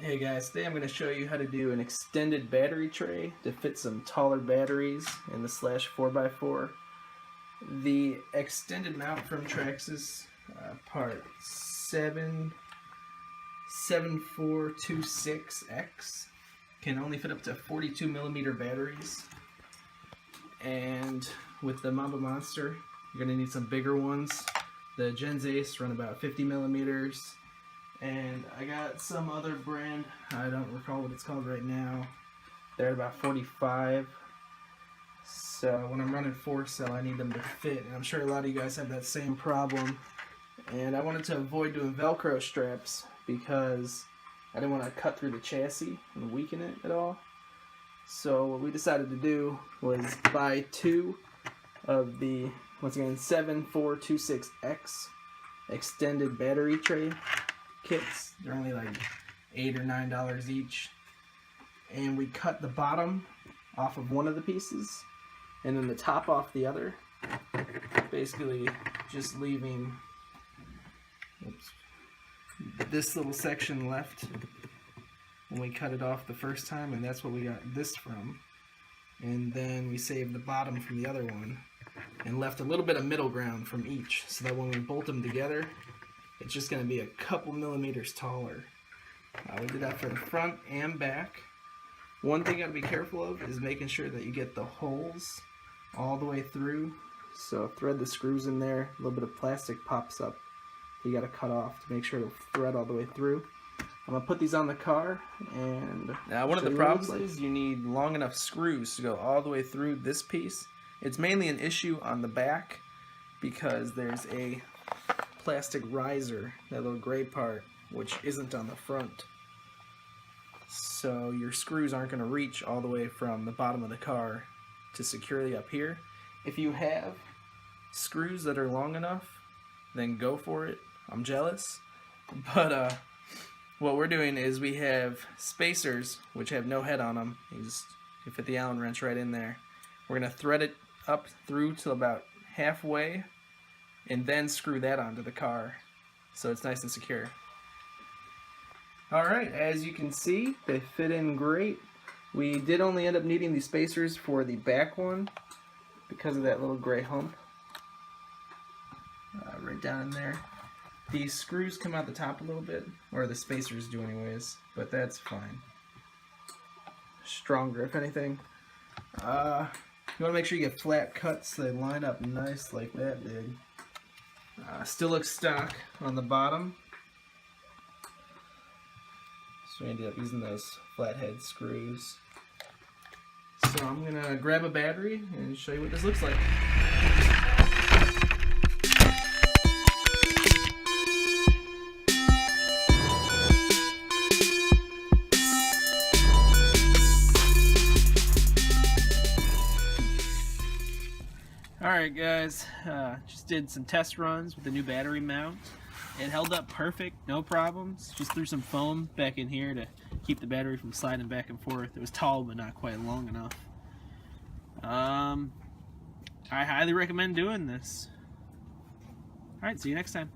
Hey guys, today I'm going to show you how to do an extended battery tray to fit some taller batteries in the Slash 4x4. The extended mount from Traxxas, part 7426X, can only fit up to 42mm batteries. And with the Mamba Monster, you're going to need some bigger ones. The Gens Ace run about 50mm. And I got some other brand, I don't recall what it's called right now. They're at about 45. So when I'm running 4-cell, I need them to fit. And I'm sure a lot of you guys have that same problem. And I wanted to avoid doing Velcro straps because I didn't want to cut through the chassis and weaken it at all. So what we decided to do was buy two of the, once again, 7426X extended battery tray kits. They're only like $8 or $9 each, and we cut the bottom off of one of the pieces and then the top off the other, basically just leaving this little section left when we cut it off the first time, and that's what we got this from. And then we saved the bottom from the other one and left a little bit of middle ground from each, so that when we bolt them together, it's just going to be a couple millimeters taller. We did that for the front and back. One thing you got to be careful of is making sure that you get the holes all the way through. So thread the screws in there. A little bit of plastic pops up. You got to cut off to make sure it'll thread all the way through. I'm going to put these on the car. And now one of the problems is you need long enough screws to go all the way through this piece. It's mainly an issue on the back because there's a plastic riser, that little gray part, which isn't on the front. So your screws aren't going to reach all the way from the bottom of the car to securely up here. If you have screws that are long enough, then go for it. I'm jealous. But what we're doing is we have spacers which have no head on them. You fit the Allen wrench right in there. We're going to thread it up through to about halfway and then screw that onto the car so it's nice and secure. Alright, as you can see, they fit in great. We did only end up needing these spacers for the back one because of that little gray hump right down in there. These screws come out the top a little bit, or the spacers do anyways, but that's fine. Stronger if anything. You want to make sure you get flat cuts so they line up nice like that did. Still looks stock on the bottom, so we ended up using those flathead screws. So I'm going to grab a battery and show you what this looks like. Alright guys, just did some test runs with the new battery mount. It held up perfect, no problems. Just threw some foam back in here to keep the battery from sliding back and forth. It was tall but not quite long enough. I highly recommend doing this. Alright, see you next time.